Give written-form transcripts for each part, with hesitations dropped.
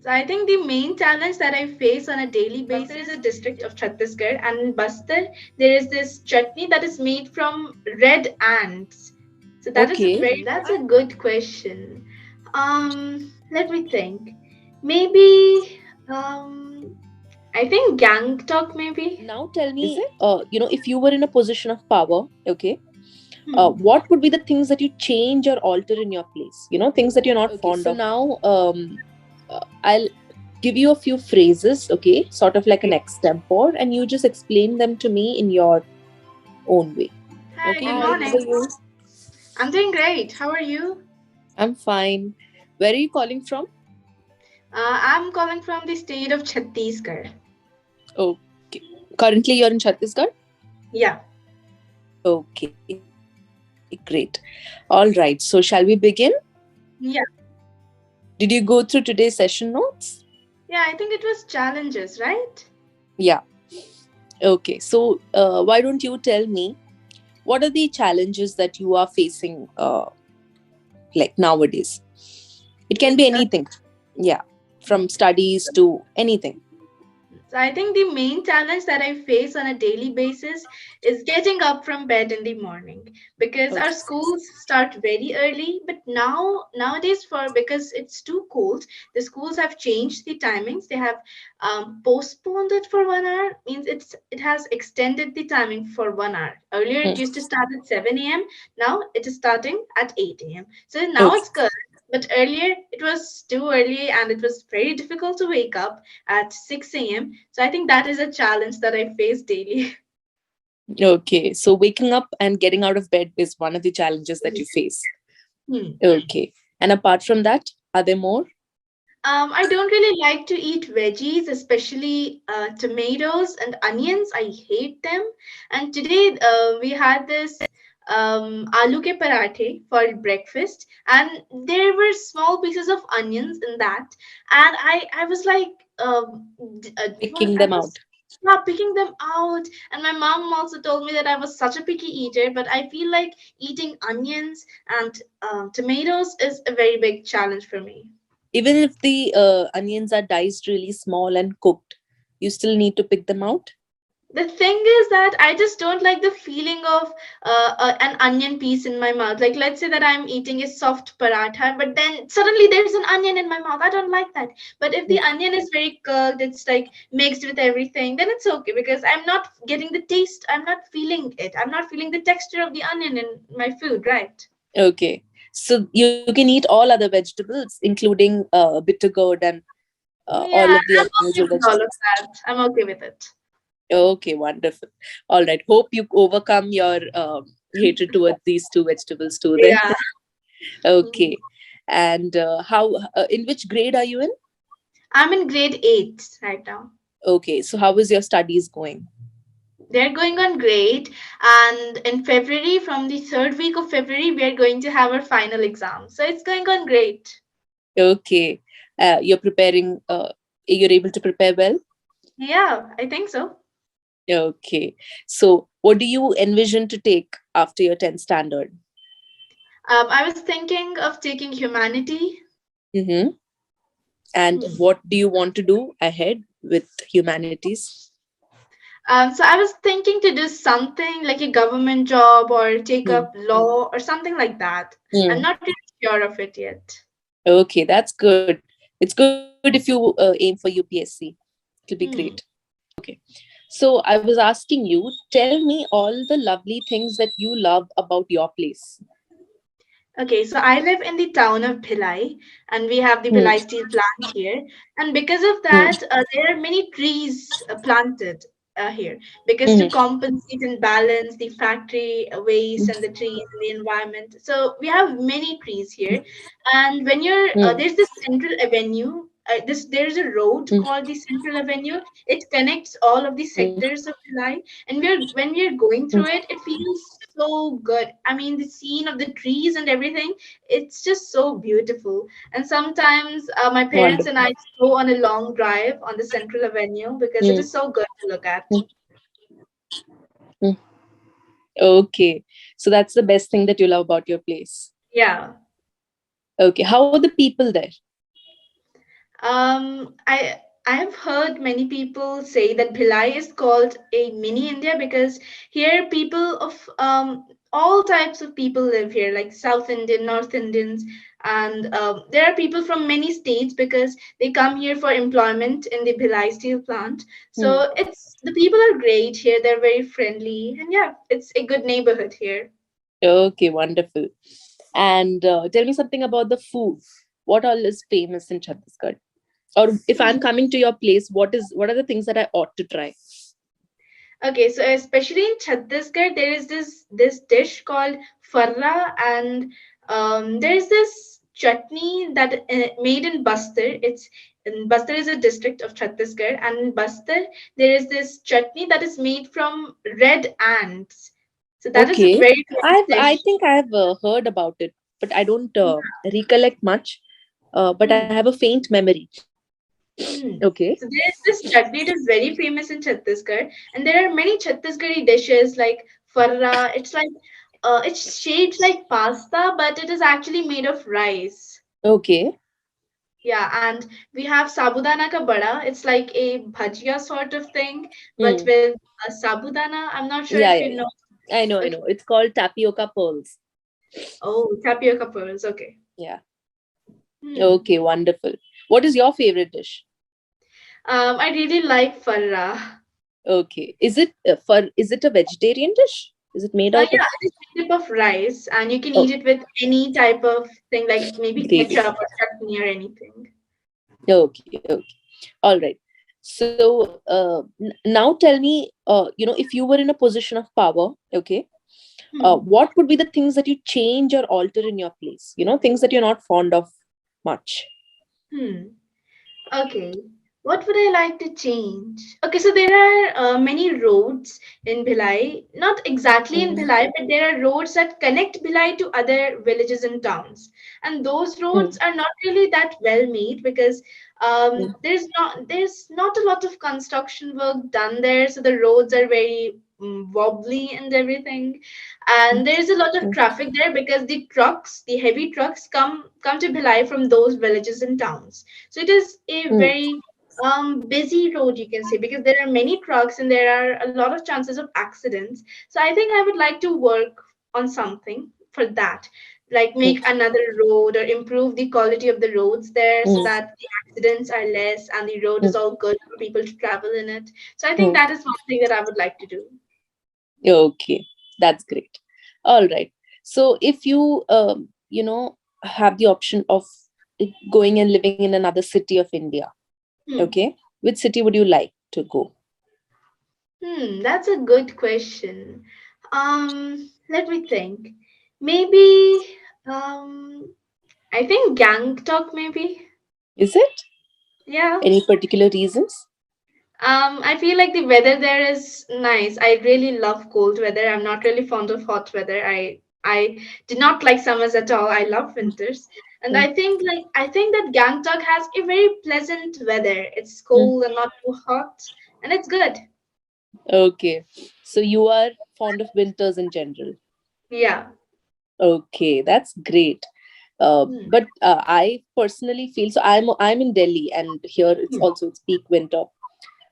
So I think the main challenge that I face on a daily basis is a district of Chhattisgarh, and in Bastar there is this chutney that is made from red ants. So that is a Okay. that's a good question. Let me think. Maybe I think Gangtok maybe. Now tell Is me, it? if you were in a position of power, okay, Hmm. what would be the things that you change or alter in your place? Things that you're not fond of. Now, I'll give you a few phrases, okay, sort of like an Okay. extempore, and you just explain them to me in your own way. Hi, Okay, good Hi, how are morning. you? I'm doing great. How are you? I'm fine. Where are you calling from? I'm calling from the state of Chhattisgarh. Okay. Currently, you're in Chhattisgarh? Yeah. Okay, great. All right. So, shall we begin? Yeah. Did you go through today's session notes? Yeah, I think it was challenges, right? Yeah. Okay. So, why don't you tell me what are the challenges that you are facing, like nowadays? It can be anything. Yeah. From studies to anything. So I think the main challenge that I face on a daily basis is getting up from bed in the morning because our Okay. schools start very early. But nowadays, for because it's too cold, the schools have changed the timings. They have postponed it for 1 hour. Means it has extended the timing for 1 hour. Earlier Hmm. it used to start at 7 a.m. Now it is starting at 8 a.m. So now Okay. it's good. But earlier it was too early and it was very difficult to wake up at 6 a.m. So I think that is a challenge that I face daily. Okay. So, waking up and getting out of bed is one of the challenges that you face. Hmm. Okay. And apart from that, are there more? I don't really like to eat veggies, especially tomatoes and onions. I hate them. And today we had this aloo ke parathe for breakfast, and there were small pieces of onions in that, and I was like, Picking I them was out. not picking them out, and my mom also told me that I was such a picky eater. But I feel like eating onions and tomatoes is a very big challenge for me. Even if the onions are diced really small and cooked, you still need to pick them out. The thing is that I just don't like the feeling of an onion piece in my mouth. Like, let's say that I'm eating a soft paratha, but then suddenly there's an onion in my mouth. I don't like that. But if the onion is very cooked, it's like mixed with everything, then it's okay because I'm not getting the taste. I'm not feeling it. I'm not feeling the texture of the onion in my food, right? Okay. So you can eat all other vegetables, including bitter gourd and all Yeah, of the I'm other okay usual with all of vegetables. that. I'm okay with it. Okay, wonderful. All right. Hope you overcome your hatred towards these two vegetables too. Then, Yeah. okay. And how? In which grade are you in? I'm in grade 8 right now. Okay. So how is your studies going? They're going on great. And in February, from the third week of February, we are going to have our final exam. So it's going on great. Okay. You're preparing. You're able to prepare well. Yeah, I think so. Okay. So, what do you envision to take after your 10th standard? I was thinking of taking humanity. Mm-hmm. And Hmm. what do you want to do ahead with humanities? So I was thinking to do something like a government job or take Hmm. up law or something like that. I'm Hmm. not really sure of it yet. Okay, that's good. It's good if you aim for UPSC. It'll be great. Hmm. Okay. So, I was asking you, tell me all the lovely things that you love about your place. Okay, so I live in the town of Bhilai, and we have the Hmm. Bhilai steel plant here. And because of Hmm. that, there are many trees planted here because to Hmm. compensate and balance the factory waste and the trees and the environment. So we have many trees here. And when you're Hmm. there's this central avenue. There's a road Hmm. called the Central Avenue. It connects all of the Hmm. sectors of Bhilai, and when we're going through it, it feels so good. I mean, the scene of the trees and everything, it's just so beautiful. And sometimes my parents and Wonderful. I go on a long drive on the Central Avenue because it Hmm. is so good to look at. Hmm. Hmm. Okay. So that's the best thing that you love about your place. Yeah. Okay. How are the people there? I have heard many people say that Bhilai is called a mini India because here people of all types of people live here, like South Indian, North Indians, and there are people from many states because they come here for employment in the Bhilai steel plant. Hmm. So it's the people are great here. They're very friendly, and yeah, it's a good neighborhood here. Okay, wonderful. And tell me something about the food. What all is famous in Chhattisgarh? Or if I'm coming to your place, what are the things that I ought to try? Okay, so especially in Chhattisgarh, there is this dish called farra, and there is this chutney that made in Bastar. Bastar is a district of Chhattisgarh, and in Bastar there is this chutney that is made from red ants. So that is a Okay, very famous I dish. think I've heard about it, but I don't recollect much. But I Hmm. have a faint memory. Okay. Hmm. So there is this chutney. It is very famous in Chhattisgarh, and there are many Chhattisgarhi dishes like farra. It's shaped like pasta, but it is actually made of rice. Okay. Yeah, and we have sabudana ka bada. It's like a bhajia sort of thing, but Hmm. with sabudana. I'm not sure Yeah, if yeah, you know. yeah. I know, I Okay. know. It's called tapioca pearls. Oh, tapioca pearls. Okay. Yeah. Hmm. Okay, wonderful. What is your favorite dish? I really like farra. Okay. Is it a vegetarian dish? Is it made out of Yeah, it is made up of rice, and you can eat oh it with any type of thing, like maybe gravy? ketchup or chutney or anything. Okay, okay. All right. So now tell me, if you were in a position of power, okay, Hmm. what would be the things that you change or alter in your place? Things that you're not fond of much. Hmm. Okay. What would I like to change? Okay, so there are many roads in Bhilai, not exactly in Mm, Bhilai, but there are roads that connect Bhilai to other villages and towns. And those roads mm, are not really that well made because mm, there's not a lot of construction work done there, so the roads are very wobbly and everything. mm, And there is a lot of mm, traffic there because the heavy trucks come to Bhilai from those villages and towns. So it is a mm, very busy road, you can say, because there are many trucks and there are a lot of chances of accidents. So I think I would like to work on something for that, like mm, make another road or improve the quality of the roads there so mm, that the accidents are less and the road is mm, all good for people to travel in it. So I think mm. that is one thing that I would like to do. Okay, that's great. All right. So if you have the option of going and living in another city of India, Hmm. okay, which city would you like to go? That's a good question. Let me think. Maybe, um, I think Gangtok, maybe. Is it Yeah. any particular reasons? I feel like the weather there is nice. I really love cold weather. I'm not really fond of hot weather. I did not like summers at all. I love winters. And Mm, I think that Gangtok has a very pleasant weather. It's mm. cold and not too hot, and it's good. Okay. So you are fond of winters in general. Yeah. Okay, that's great. Hmm. But I personally feel so. I'm in Delhi, and here Hmm. it's peak winter.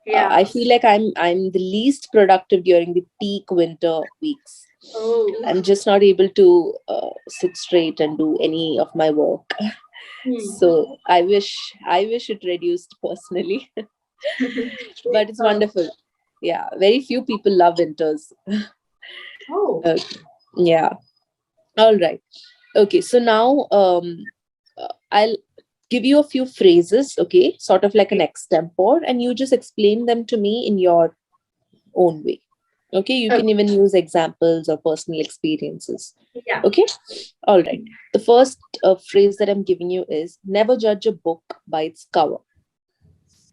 I Yeah. feel like I'm the least productive during the peak winter weeks. Oh. I'm just not able to sit straight and do any of my work. Hmm. So I wish it reduced personally, but it's Oh. wonderful. Yeah, very few people love winters. Oh. Okay. Yeah. All right. Okay. So now I'll give you a few phrases, okay, sort of like an Okay. extempore, and you just explain them to me in your own way. Okay. You Okay. can even use examples or personal experiences. Yeah. Okay. All right. The first phrase that I'm giving you is never judge a book by its cover.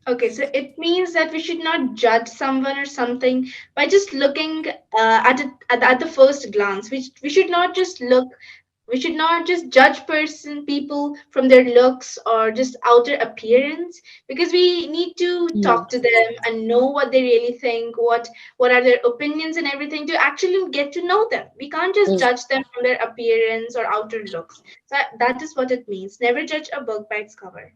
Okay, so it means that we should not judge someone or something by just looking at the first glance. We should not just look. We should not just judge people from their looks or just outer appearance because we need to Hmm. talk to them and know what they really think, what are their opinions and everything to actually get to know them. We can't just Hmm. judge them from their appearance or outer looks. So that is what it means. Never judge a book by its cover.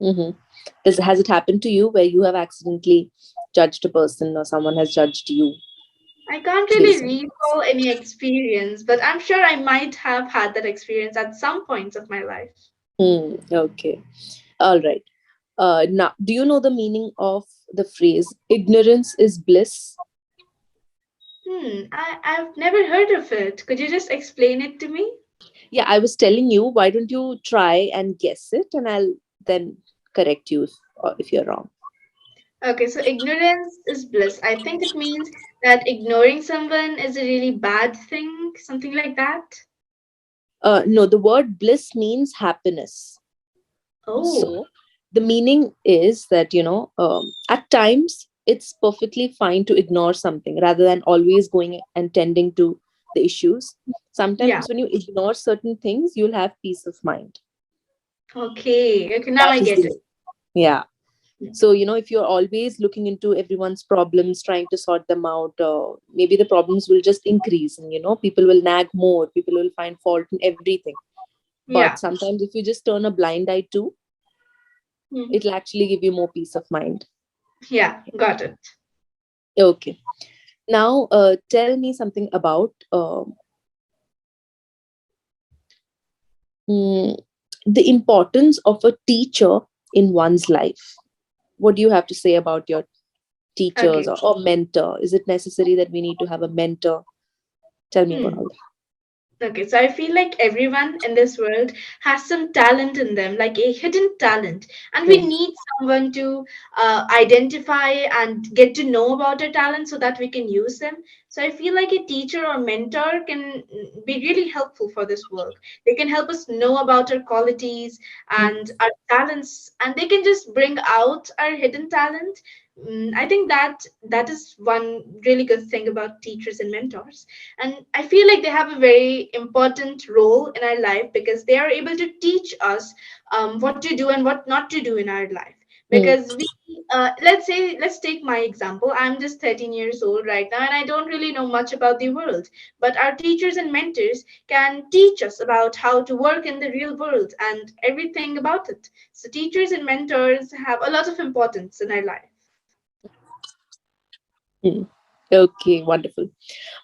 Mm-hmm. Has it happened to you where you have accidentally judged a person or someone has judged you I can't based really on? recall any experience, but I'm sure I might have had that experience at some points of my life. Okay. All right. Now, do you know the meaning of the phrase ignorance is bliss? I've never heard of it. Could you just explain it to me? Yeah, I was telling you, why don't you try and guess it and I'll then correct you if you're wrong. Okay, so ignorance is bliss. I think it means that ignoring someone is a really bad thing, something like that. No, the word bliss means happiness. Oh, So the meaning is that, at times it's perfectly fine to ignore something rather than always going and tending to the issues. Sometimes yeah. when you ignore certain things, you'll have peace of mind. Okay. Okay, now That I is get the it. yeah. Hmm. So, if you're always looking into everyone's problems, trying to sort them out, maybe the problems will just increase and, people will nag more, people will find fault in everything. But Yeah. sometimes if you just turn a blind eye to, Mhm. it'll actually give you more peace of mind. Yeah, got it. Okay. Now, tell me something about mm, the importance of a teacher in one's life. What do you have to say about your teachers Okay. or mentor? Is it necessary that we need to have a mentor? Tell me about Hmm. all Okay, so I feel like everyone in this world has some talent in them, like a hidden talent, and we that. need someone to identify and get to know about our talent so that we can use them. So I feel like a teacher or mentor can be really helpful for this work. They can help us know about our qualities Mm, and our talents, and they can just bring out our hidden talent. I think that is one really good thing about teachers and mentors, and I feel like they have a very important role in our life because they are able to teach us what to do and what not to do in our life. mm, Because let's take my example. I'm just 13 years old right now and I don't really know much about the world, but our teachers and mentors can teach us about how to work in the real world and everything about it. So teachers and mentors have a lot of importance in our life. mm. Okay, wonderful.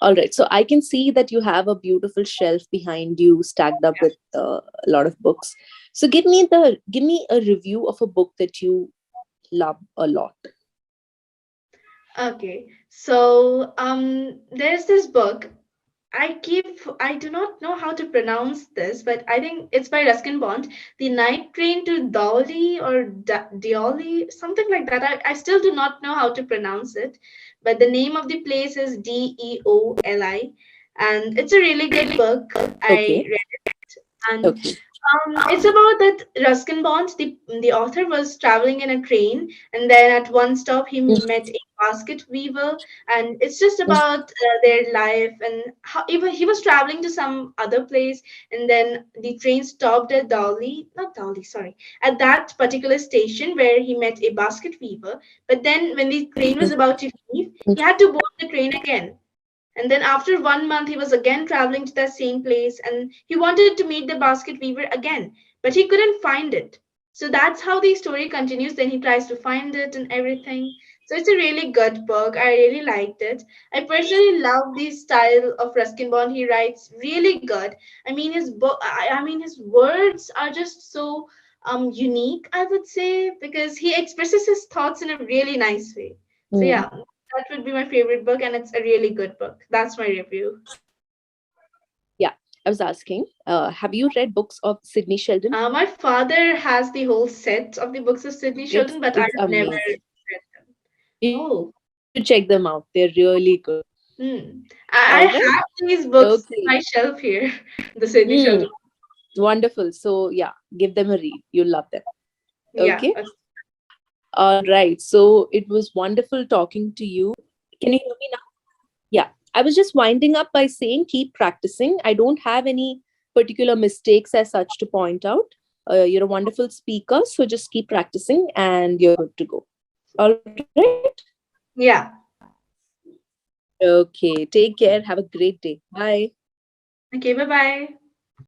All right. So I can see that you have a beautiful shelf behind you stacked up with a lot of books. So give me a review of a book that you love a lot. Okay, so there's this book. I do not know how to pronounce this, but I think it's by Ruskin Bond, The Night Train to Dolly or Dioli, something like that. I still do not know how to pronounce it, but the name of the place is Deoli, and it's a really good book. I Okay. read it, and Okay. it's about that Ruskin Bond, the author, was traveling in a train, and then at one stop he Mm, met a basket weaver, and it's just mm, about their life and how even he was traveling to some other place, and then the train stopped at not Dolly, sorry, at that particular station where he met a basket weaver. But then when the train was about to leave, mm, he had to board the train again, and then after 1 month, he was again traveling to that same place and he wanted to meet the basket weaver again, but he couldn't find it. So that's how the story continues. Then he tries to find it and everything. So it's a really good book. I really liked it. I personally love the style of Ruskin Bond. He writes really good. I mean, his book. I mean, his words are just so unique. I would say because he expresses his thoughts in a really nice way. So mm. yeah, that would be my favorite book, and it's a really good book. That's my review. Yeah. I was asking, have you read books of Sidney Sheldon? My father has the whole set of the books of Sidney It's Sheldon, but I've it's never amazing. read them. You Oh, should check them out. They're really good. hmm. All I right. have these books Okay. on my shelf here. The Sidney Hmm. Sheldon. Wonderful. So yeah, give them a read. You'll love them. Yeah. Okay. All right. So it was wonderful talking to you. Can you hear me now? Yeah. I was just winding up by saying keep practicing. I don't have any particular mistakes as such to point out. You're a wonderful speaker. So just keep practicing and you're good to go. All right. Yeah. Okay. Take care. Have a great day. Bye. Okay. Bye bye.